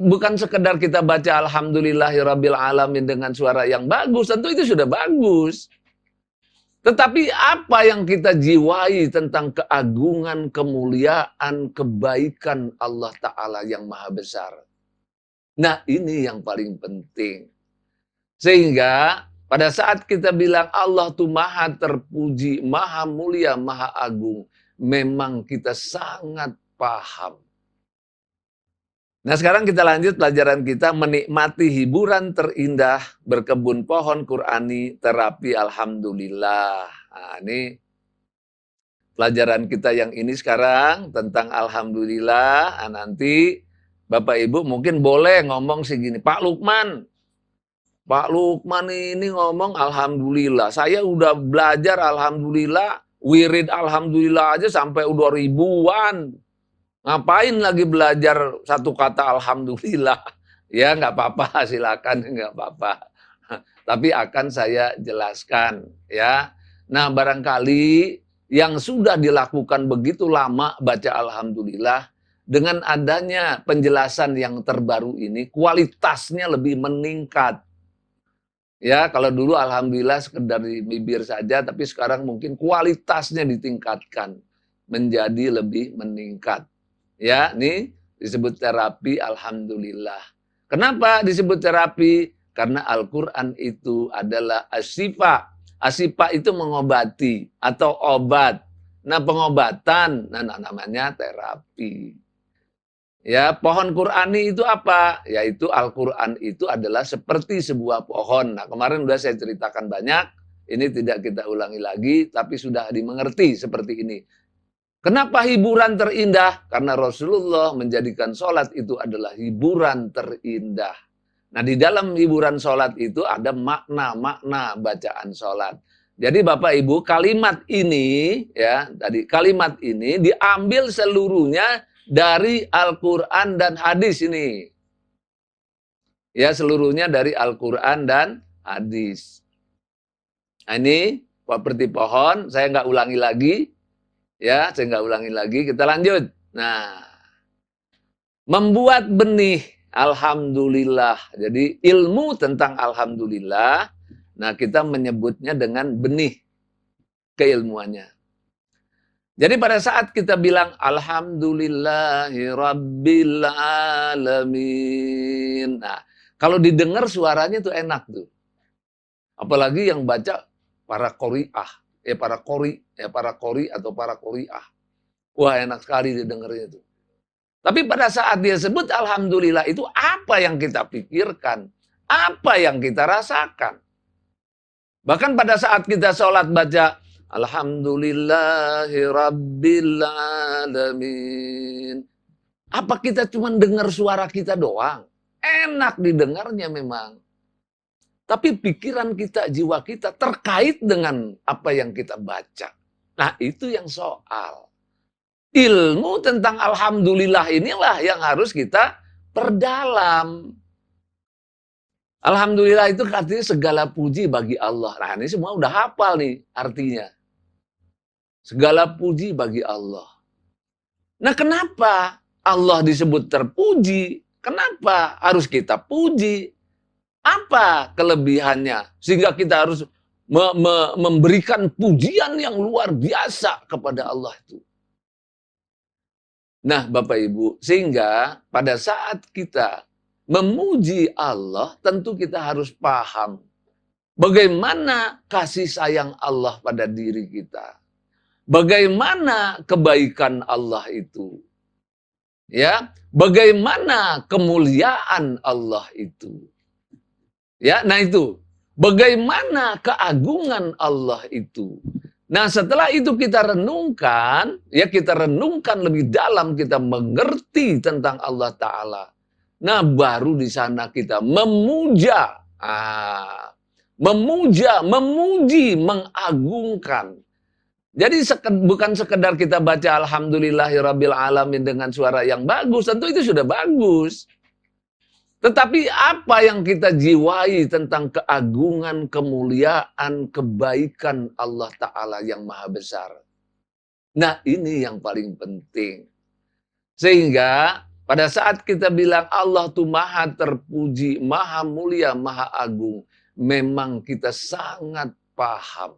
Bukan sekedar kita baca alhamdulillahirabbil alamin dengan suara yang bagus, tentu itu sudah bagus. Tetapi apa yang kita jiwai tentang keagungan, kemuliaan, kebaikan Allah Ta'ala yang maha besar. Nah, ini yang paling penting. Sehingga pada saat kita bilang Allah itu maha terpuji, maha mulia, maha agung, memang kita sangat paham. Nah, sekarang kita lanjut pelajaran kita, menikmati hiburan terindah, berkebun pohon Qur'ani, terapi alhamdulillah. Nah, ini pelajaran kita yang ini sekarang tentang alhamdulillah. Nah, nanti Bapak Ibu mungkin boleh ngomong segini, Pak Lukman ini ngomong alhamdulillah. Saya udah belajar alhamdulillah, wirid alhamdulillah aja sampai udah ribuan. Ngapain lagi belajar satu kata alhamdulillah? Ya nggak apa-apa, silakan, nggak apa-apa. Tapi akan saya jelaskan ya. Nah, barangkali yang sudah dilakukan begitu lama baca alhamdulillah, dengan adanya penjelasan yang terbaru ini, kualitasnya lebih meningkat. Ya, kalau dulu alhamdulillah sekedar di bibir saja, tapi sekarang mungkin kualitasnya ditingkatkan menjadi lebih meningkat. Ya, ini disebut terapi alhamdulillah. Kenapa disebut terapi? Karena Al-Quran itu adalah asyifa. Asyifa itu mengobati atau obat. Nah, pengobatan, namanya terapi. Ya, pohon Qur'ani itu apa? Yaitu Al-Quran itu adalah seperti sebuah pohon. Nah, kemarin sudah saya ceritakan banyak. Ini tidak kita ulangi lagi, tapi sudah dimengerti seperti ini. Kenapa hiburan terindah? Karena Rasulullah menjadikan sholat itu adalah hiburan terindah. Nah, di dalam hiburan sholat itu ada makna-makna bacaan sholat. Jadi Bapak Ibu, kalimat ini ya, tadi kalimat ini diambil seluruhnya dari Al-Quran dan hadis ini. Ya, seluruhnya dari Al-Quran dan hadis. Nah, ini seperti pohon, saya nggak ulangi lagi. Ya, saya nggak ulangi lagi, kita lanjut. Nah, membuat benih, alhamdulillah. Jadi ilmu tentang alhamdulillah, nah kita menyebutnya dengan benih keilmuannya. Jadi pada saat kita bilang alhamdulillahirabbil alamin. Nah, kalau didengar suaranya tuh enak tuh. Apalagi yang baca para qori'ah. Para qori atau para qori'ah. Wah, enak sekali didengarnya itu. Tapi pada saat dia sebut alhamdulillah itu apa yang kita pikirkan? Apa yang kita rasakan? Bahkan pada saat kita sholat baca alhamdulillahirabbil alamin. Apa kita cuma dengar suara kita doang? Enak didengarnya memang. Tapi pikiran kita, jiwa kita terkait dengan apa yang kita baca. Nah, itu yang soal. Ilmu tentang alhamdulillah inilah yang harus kita perdalam. Alhamdulillah itu artinya segala puji bagi Allah. Nah, ini semua udah hafal nih artinya. Segala puji bagi Allah. Nah, kenapa Allah disebut terpuji? Kenapa harus kita puji? Apa kelebihannya? Sehingga kita harus memberikan pujian yang luar biasa kepada Allah itu. Nah, Bapak Ibu, sehingga pada saat kita memuji Allah, tentu kita harus paham bagaimana kasih sayang Allah pada diri kita. Bagaimana kebaikan Allah itu. Ya, bagaimana kemuliaan Allah itu. Ya, nah itu. Bagaimana keagungan Allah itu. Nah, setelah itu kita renungkan, ya kita renungkan lebih dalam, kita mengerti tentang Allah Ta'ala. Nah, baru di sana kita memuja. Memuji, mengagungkan. Jadi bukan sekedar kita baca alhamdulillahirabbil alamin dengan suara yang bagus, tentu itu sudah bagus. Tetapi apa yang kita jiwai tentang keagungan, kemuliaan, kebaikan Allah Ta'ala yang maha besar. Nah, ini yang paling penting. Sehingga Pada saat kita bilang Allah tuh maha terpuji, maha mulia, maha agung, memang kita sangat paham.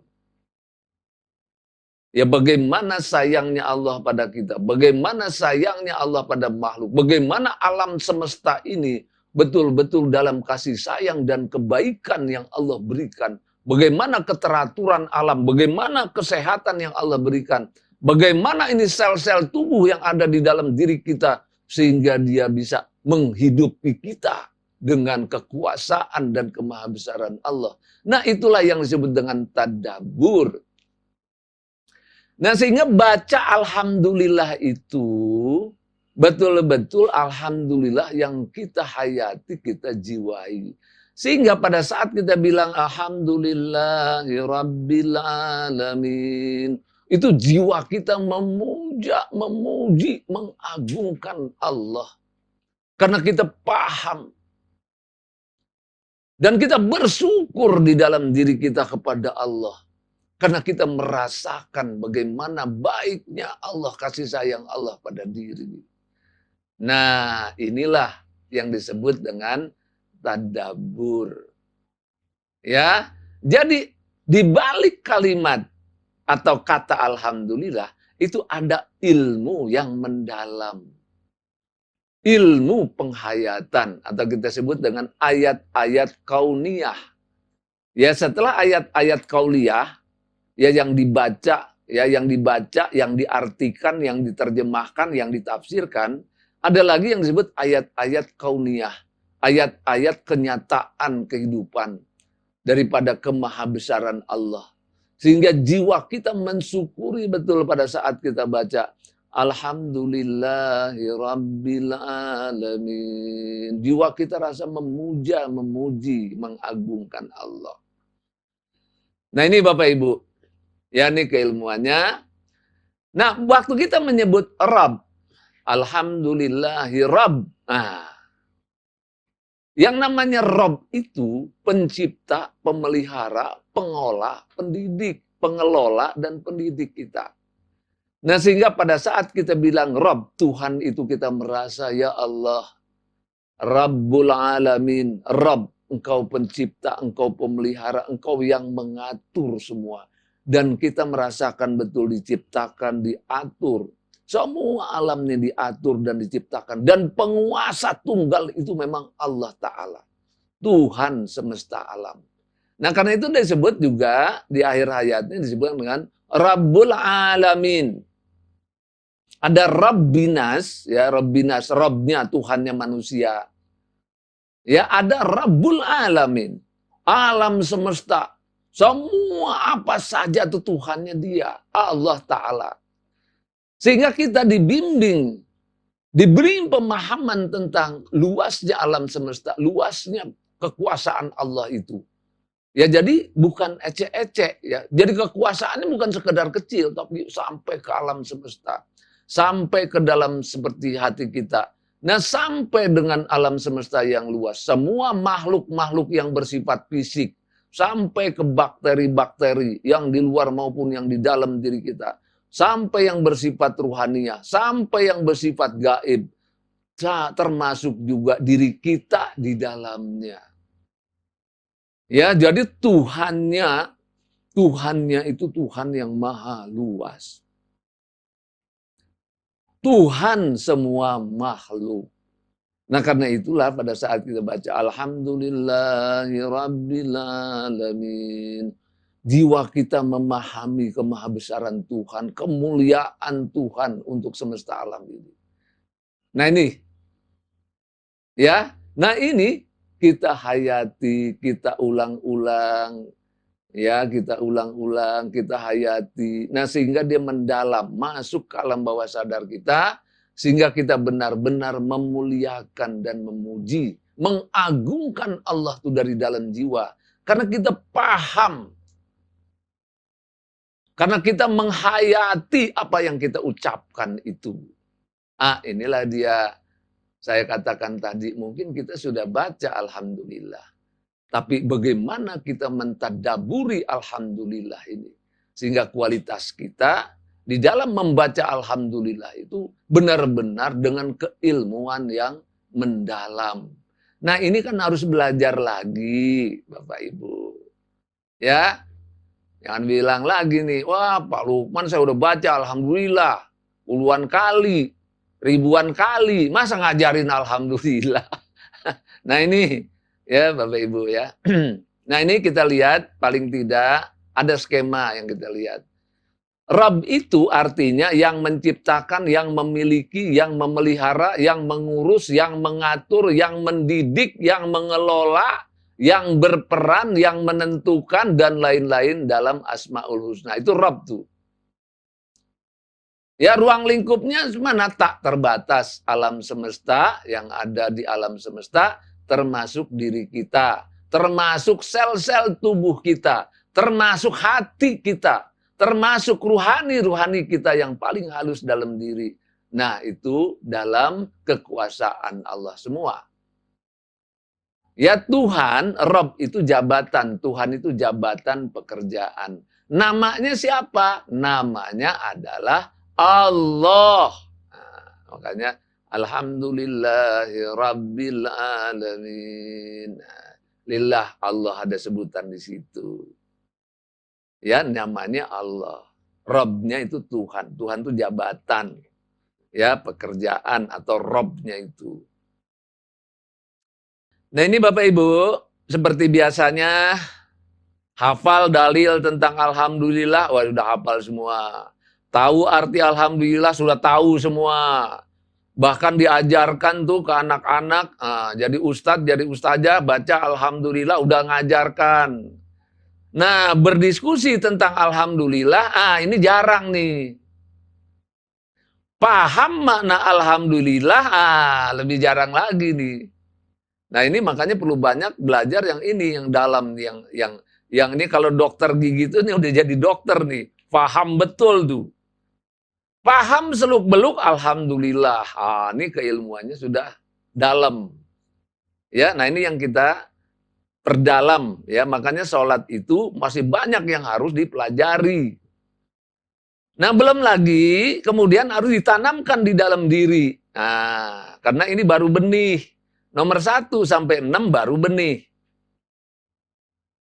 Ya bagaimana sayangnya Allah pada kita, bagaimana sayangnya Allah pada makhluk, bagaimana alam semesta ini betul-betul dalam kasih sayang dan kebaikan yang Allah berikan. Bagaimana keteraturan alam, bagaimana kesehatan yang Allah berikan, bagaimana ini sel-sel tubuh yang ada di dalam diri kita, sehingga dia bisa menghidupi kita dengan kekuasaan dan kemahabesaran Allah. Nah itulah yang disebut dengan tadabbur. Nah sehingga baca alhamdulillah itu betul-betul alhamdulillah yang kita hayati, kita jiwai. Sehingga pada saat kita bilang alhamdulillahirabbil alamin, itu jiwa kita memuja, memuji, mengagungkan Allah. Karena kita paham. Dan kita bersyukur di dalam diri kita kepada Allah. Karena kita merasakan bagaimana baiknya Allah, kasih sayang Allah pada diri. Nah inilah yang disebut dengan tadabbur. Ya, jadi di balik kalimat atau kata alhamdulillah itu ada ilmu yang mendalam. Ilmu penghayatan atau kita sebut dengan ayat-ayat kauniyah. Ya, setelah ayat-ayat kauliyah ya yang dibaca, yang diartikan, yang diterjemahkan, yang ditafsirkan, ada lagi yang disebut ayat-ayat kauniyah, ayat-ayat kenyataan kehidupan daripada kemahabesaran Allah. Sehingga jiwa kita mensyukuri betul pada saat kita baca alhamdulillahirabbil alamin. Jiwa kita rasa memuja, memuji, mengagungkan Allah. Nah ini Bapak Ibu, ya ini keilmuannya. Nah waktu kita menyebut Rabb, alhamdulillahirab. Nah, yang namanya Rabb itu pencipta, pemelihara, pengolah, pendidik, pengelola, dan pendidik kita. Nah sehingga pada saat kita bilang Rabb, Tuhan itu kita merasa ya Allah, Rabbul Alamin, Rabb, Engkau pencipta, Engkau pemelihara, Engkau yang mengatur semua. Dan kita merasakan betul diciptakan, diatur. Semua alamnya diatur dan diciptakan. Dan penguasa tunggal itu memang Allah Ta'ala. Tuhan semesta alam. Nah karena itu disebut juga di akhir hayatnya disebut dengan Rabbul Alamin. Ada Rabbinas, ya Rabbinas, Rabbnya Tuhannya manusia. Ya ada Rabbul Alamin, alam semesta. Semua apa saja itu Tuhannya dia, Allah Ta'ala. Sehingga kita dibimbing, diberi pemahaman tentang luasnya alam semesta, luasnya kekuasaan Allah itu. Ya jadi bukan ecek-ecek ya. Jadi kekuasaannya bukan sekedar kecil, tapi sampai ke alam semesta. Sampai ke dalam seperti hati kita. Nah sampai dengan alam semesta yang luas. Semua makhluk-makhluk yang bersifat fisik. Sampai ke bakteri-bakteri yang di luar maupun yang di dalam diri kita. Sampai yang bersifat ruhaniyah. Sampai yang bersifat gaib. Termasuk juga diri kita di dalamnya. Ya jadi Tuhannya itu Tuhan yang maha luas. Tuhan semua makhluk. Nah karena itulah pada saat kita baca alhamdulillahirabbil alamin. Jiwa kita memahami kemahabesaran Tuhan, kemuliaan Tuhan untuk semesta alam ini. Nah ini. Ya, nah ini kita hayati, kita ulang-ulang. Ya, kita ulang-ulang, kita hayati. Nah, sehingga dia mendalam, masuk ke alam bawah sadar kita, sehingga kita benar-benar memuliakan dan memuji, mengagungkan Allah itu dari dalam jiwa. Karena kita paham. Karena kita menghayati apa yang kita ucapkan itu. Inilah dia, saya katakan tadi, mungkin kita sudah baca alhamdulillah. Tapi bagaimana kita mentadaburi alhamdulillah ini. Sehingga kualitas kita di dalam membaca alhamdulillah itu benar-benar dengan keilmuan yang mendalam. Nah, ini kan harus belajar lagi, Bapak Ibu. Ya, jangan bilang lagi nih, wah Pak Lukman saya udah baca alhamdulillah puluhan kali, ribuan kali, masa ngajarin alhamdulillah. Nah, ini ya Bapak Ibu ya. Nah, ini kita lihat paling tidak ada skema yang kita lihat. Rabb itu artinya yang menciptakan, yang memiliki, yang memelihara, yang mengurus, yang mengatur, yang mendidik, yang mengelola, yang berperan, yang menentukan, dan lain-lain dalam Asmaul Husna. Itu Rabb tuh. Ya, ruang lingkupnya mana tak terbatas. Alam semesta, yang ada di alam semesta, termasuk diri kita. Termasuk sel-sel tubuh kita. Termasuk hati kita. Termasuk ruhani-ruhani kita yang paling halus dalam diri. Nah, itu dalam kekuasaan Allah semua. Ya Tuhan, Rabb itu jabatan. Tuhan itu jabatan pekerjaan. Namanya siapa? Namanya adalah Allah. Nah, makanya Alhamdulillahi Rabbil Alamin. Nah, lillah, Allah ada sebutan di situ. Ya, namanya Allah. Robnya itu Tuhan. Tuhan itu jabatan. Ya, pekerjaan atau Robnya itu. Nah, ini Bapak Ibu, seperti biasanya hafal dalil tentang alhamdulillah, wah udah hafal semua. Tahu arti alhamdulillah sudah tahu semua. Bahkan diajarkan tuh ke anak-anak, jadi ustadz, jadi ustazah baca alhamdulillah udah ngajarkan. Nah, berdiskusi tentang alhamdulillah, ini jarang nih. Paham makna alhamdulillah, lebih jarang lagi nih. Nah, ini makanya perlu banyak belajar yang ini, yang dalam, yang ini kalau dokter gigi itu nih udah jadi dokter nih. Paham betul tuh. Paham seluk-beluk alhamdulillah. Ini keilmuannya sudah dalam. Ya, nah ini yang kita perdalam, ya makanya sholat itu masih banyak yang harus dipelajari. Nah, belum lagi kemudian harus ditanamkan di dalam diri. Nah, karena ini baru benih. Nomor 1 sampai 6 baru benih.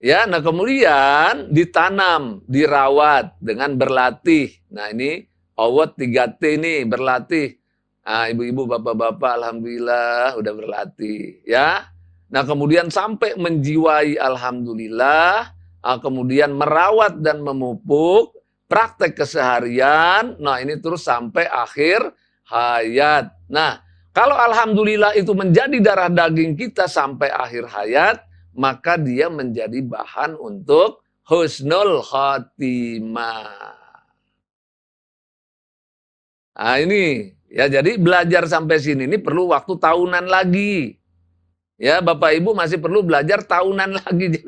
Ya, nah kemudian ditanam, dirawat dengan berlatih. Nah, ini awat 3T ini berlatih. Nah, ibu-ibu, bapak-bapak, alhamdulillah udah berlatih, ya. Nah, kemudian sampai menjiwai alhamdulillah, kemudian merawat dan memupuk, praktek keseharian, nah ini terus sampai akhir hayat. Nah, kalau alhamdulillah itu menjadi darah daging kita sampai akhir hayat, maka dia menjadi bahan untuk husnul khotimah. Nah ini, ya jadi belajar sampai sini ini perlu waktu tahunan lagi. Ya, Bapak Ibu masih perlu belajar tahunan lagi.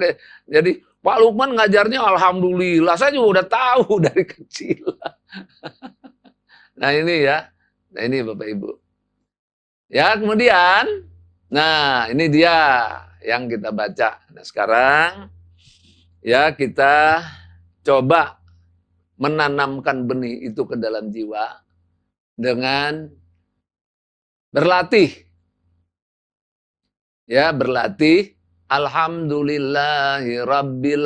Jadi Pak Lukman ngajarnya alhamdulillah, saya juga udah tahu dari kecil. Nah ini ya, nah ini Bapak Ibu. Ya kemudian, nah ini dia yang kita baca. Nah sekarang ya kita coba menanamkan benih itu ke dalam jiwa dengan berlatih. Ya, berlatih alhamdulillahi rabbil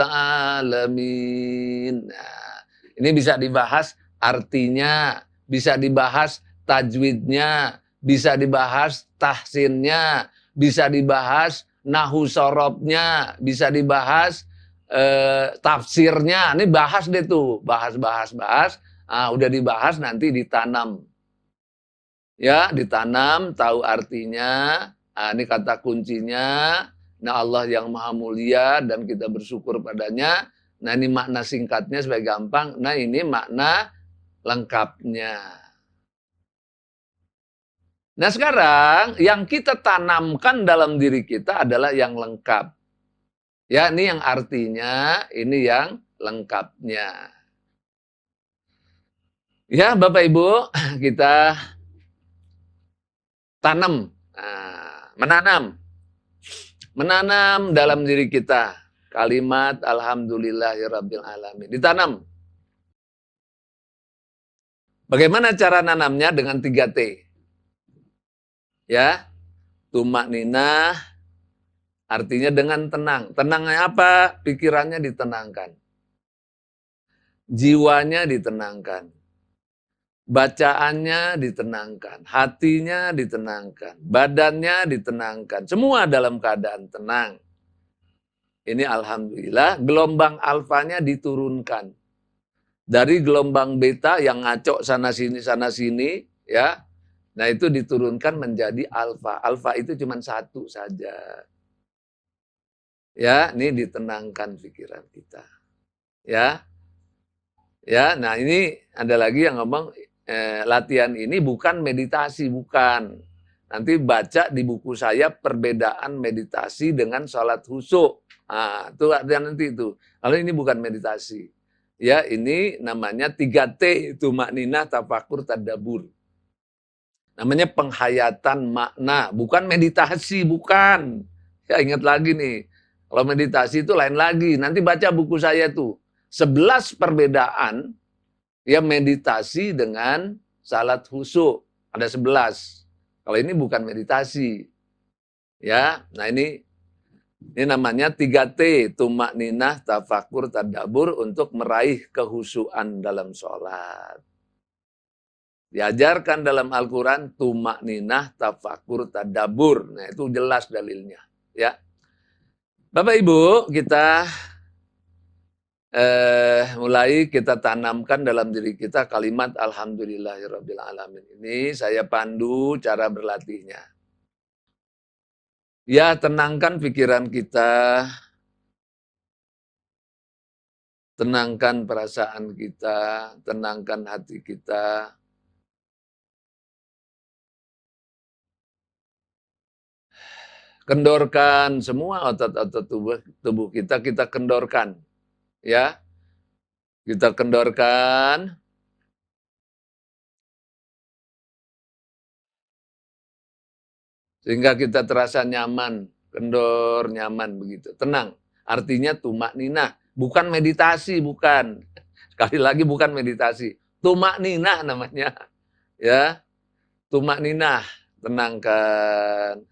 alamin. Nah, ini bisa dibahas artinya, bisa dibahas tajwidnya, bisa dibahas tahsinnya, bisa dibahas nahu sorobnya, bisa dibahas tafsirnya. Ini bahas deh tuh, bahas. Udah dibahas nanti ditanam. Ya, ditanam, tahu artinya. Ini kata kuncinya. Nah, Allah yang maha mulia dan kita bersyukur padanya. Nah, ini makna singkatnya supaya gampang. Nah, ini makna lengkapnya. Nah, sekarang yang kita tanamkan dalam diri kita adalah yang lengkap. Ya, ini yang artinya, ini yang lengkapnya. Ya, Bapak Ibu, kita tanam. Menanam dalam diri kita kalimat alhamdulillahirabbil alamin. Ditanam. Bagaimana cara nanamnya? Dengan 3T. Ya, tumak ninah, artinya dengan tenang. Tenangnya apa? Pikirannya ditenangkan. Jiwanya ditenangkan. Bacaannya ditenangkan. Hatinya ditenangkan. Badannya ditenangkan. Semua dalam keadaan tenang. Ini alhamdulillah gelombang alfanya diturunkan. Dari gelombang beta yang ngaco sana sini, ya. Nah itu diturunkan menjadi alfa. Alfa itu cuma satu saja. Ya, ini ditenangkan pikiran kita. Ya. Ya, nah ini ada lagi yang ngomong latihan ini bukan meditasi, bukan. Nanti baca di buku saya perbedaan meditasi dengan sholat khusyuk. Nah, itu ada nanti itu. Kalau ini bukan meditasi. Ya, ini namanya 3T itu maknina, tafakur, tadabur. Namanya penghayatan makna, bukan meditasi, bukan. Ya, ingat lagi nih. Kalau meditasi itu lain lagi. Nanti baca buku saya tuh. 11 perbedaan ya meditasi dengan salat khusyuk. Ada 11. Kalau ini bukan meditasi. Ya, nah ini namanya 3T, tumak ninah, tafakur, tadabur untuk meraih kehusyuan dalam sholat. Diajarkan dalam Al-Quran tumak ninah, tafakur, tadabur. Nah itu jelas dalilnya. Ya, Bapak Ibu, kita mulai kita tanamkan dalam diri kita kalimat Alhamdulillahirabbil alamin. Ini saya pandu cara berlatihnya. Ya, tenangkan pikiran kita, tenangkan perasaan kita, tenangkan hati kita. Kendorkan semua otot-otot tubuh kita kendorkan. Ya, kita kendorkan. Sehingga kita terasa nyaman, kendor, nyaman begitu. Tenang, artinya tumak ninah. Bukan meditasi, bukan. Sekali lagi bukan meditasi. Tumak ninah namanya. Ya, tumak ninah, tenangkan.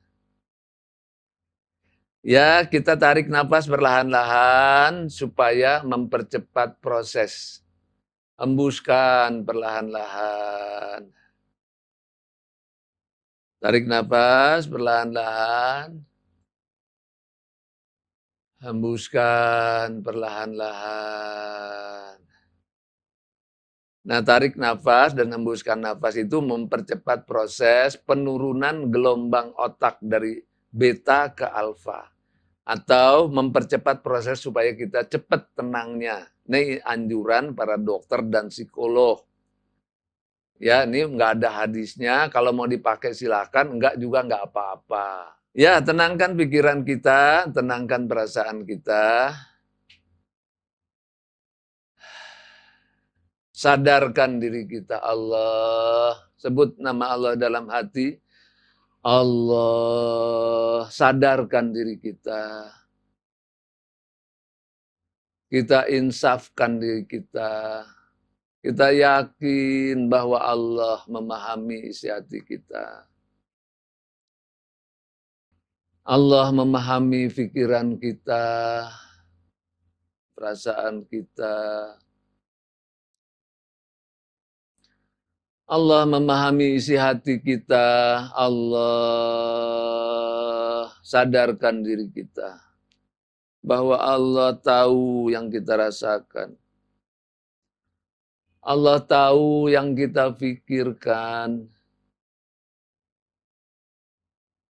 Ya, kita tarik nafas perlahan-lahan supaya mempercepat proses. Hembuskan perlahan-lahan. Tarik nafas perlahan-lahan. Hembuskan perlahan-lahan. Nah, tarik nafas dan hembuskan nafas itu mempercepat proses penurunan gelombang otak dari beta ke alfa. Atau mempercepat proses supaya kita cepat tenangnya. Ini anjuran para dokter dan psikolog. Ya, ini nggak ada hadisnya. Kalau mau dipakai silakan, enggak juga nggak apa-apa. Ya, tenangkan pikiran kita, tenangkan perasaan kita. Sadarkan diri kita Allah. Sebut nama Allah dalam hati. Allah, sadarkan diri kita. Kita insafkan diri kita. Kita yakin bahwa Allah memahami isi hati kita. Allah memahami pikiran kita, perasaan kita. Allah memahami isi hati kita. Allah sadarkan diri kita. Bahwa Allah tahu yang kita rasakan. Allah tahu yang kita pikirkan.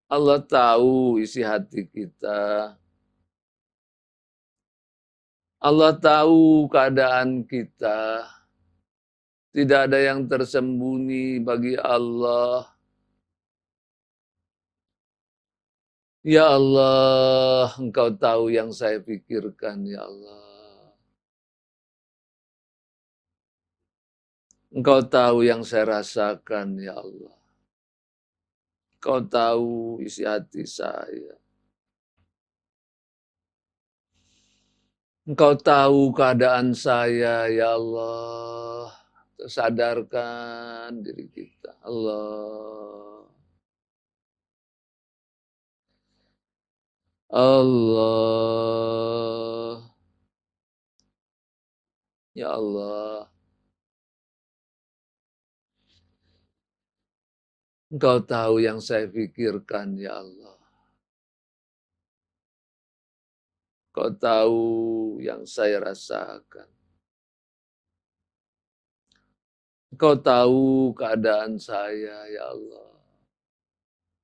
Allah tahu isi hati kita. Allah tahu keadaan kita. Tidak ada yang tersembunyi bagi Allah. Ya Allah, Engkau tahu yang saya pikirkan, ya Allah. Engkau tahu yang saya rasakan, ya Allah. Engkau tahu isi hati saya. Engkau tahu keadaan saya, ya Allah. sadarkan diri kita. Allah. Allah. Ya Allah. Engkau tahu yang saya pikirkan, ya Allah. Engkau tahu yang saya rasakan. Engkau tahu keadaan saya, ya Allah.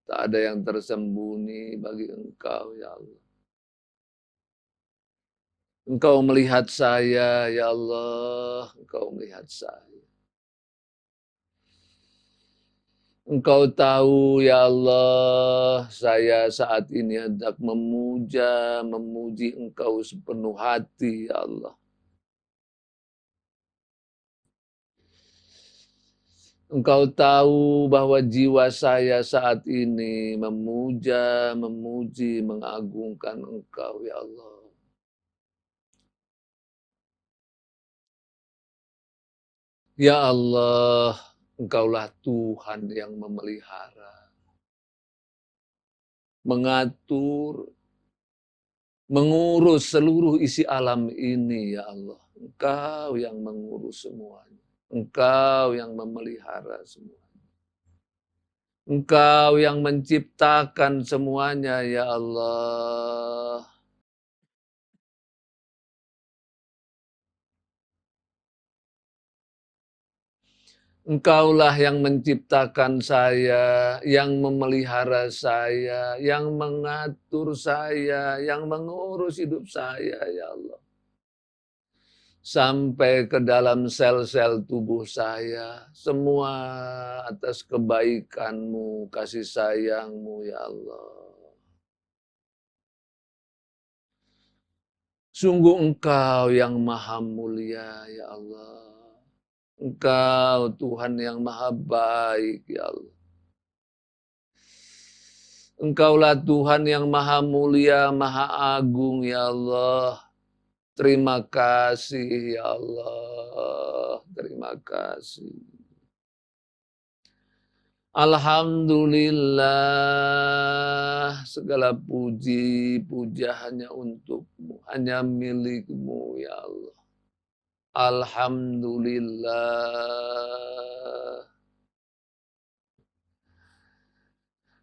Tak ada yang tersembunyi bagi Engkau, ya Allah. Engkau melihat saya, ya Allah. Engkau melihat saya. Engkau tahu, ya Allah, saya saat ini hendak memuji Engkau sepenuh hati, ya Allah. Engkau tahu bahwa jiwa saya saat ini memuji, mengagungkan Engkau, ya Allah. Ya Allah, Engkaulah Tuhan yang memelihara, mengatur, mengurus seluruh isi alam ini, ya Allah. Engkau yang mengurus semuanya. Engkau yang memelihara semua. Engkau yang menciptakan semuanya, ya Allah. Engkaulah yang menciptakan saya, yang memelihara saya, yang mengatur saya, yang mengurus hidup saya, ya Allah. Sampai ke dalam sel-sel tubuh saya, semua atas kebaikan-Mu, kasih sayang-Mu, ya Allah. Sungguh Engkau yang maha mulia, ya Allah. Engkau Tuhan yang maha baik, ya Allah. Engkaulah Tuhan yang maha mulia, maha agung, ya Allah. Terima kasih, ya Allah. Terima kasih. Alhamdulillah, segala puji, puja hanya untuk-Mu, hanya milik-Mu, ya Allah. Alhamdulillah.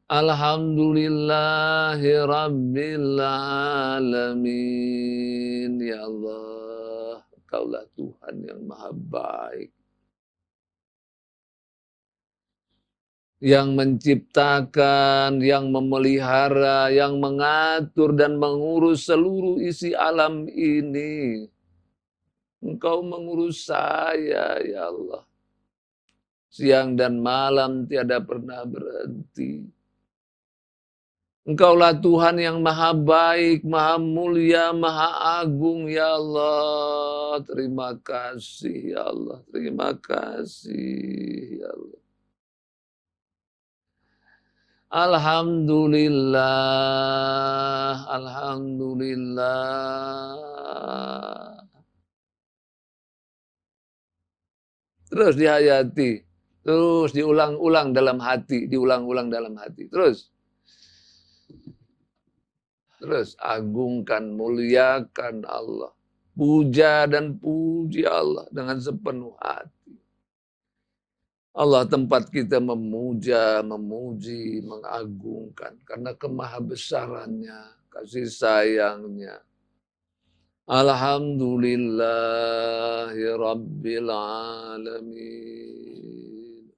Alhamdulillahi Rabbil Alamin. Ya Allah, Engkaulah Tuhan yang maha baik. Yang menciptakan, yang memelihara, yang mengatur dan mengurus seluruh isi alam ini. Engkau mengurus saya, ya Allah. Siang dan malam tiada pernah berhenti. Engkaulah Tuhan yang maha baik, maha mulia, maha agung, ya Allah. Terima kasih, ya Allah. Terima kasih, ya Allah. Alhamdulillah, alhamdulillah. Terus dihayati, terus diulang-ulang dalam hati, diulang-ulang dalam hati. Terus agungkan, muliakan Allah. Puja dan puji Allah dengan sepenuh hati. Allah tempat kita memuja, memuji, mengagungkan. Karena kemahabesarannya, kasih sayangnya. Alhamdulillahi Rabbil Alamin.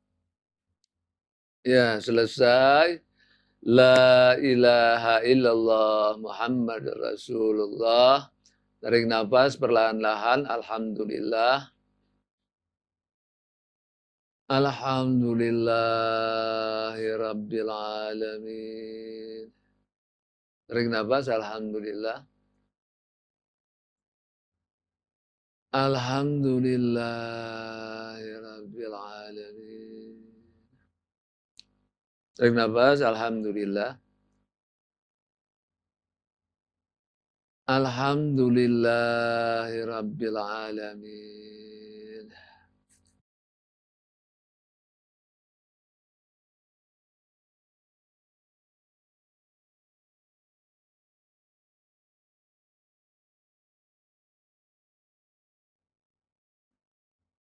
Ya, selesai. La ilaha illallah Muhammad Rasulullah. Tarik nafas perlahan-lahan. Alhamdulillah. Alhamdulillahi Rabbil Alamin. Tarik nafas. Alhamdulillah. Alhamdulillahi Rabbil Alamin. Tarik nafas. Alhamdulillah. Alhamdulillahi Rabbil Alamin.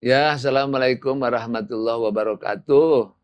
Ya, assalamualaikum warahmatullahi wabarakatuh.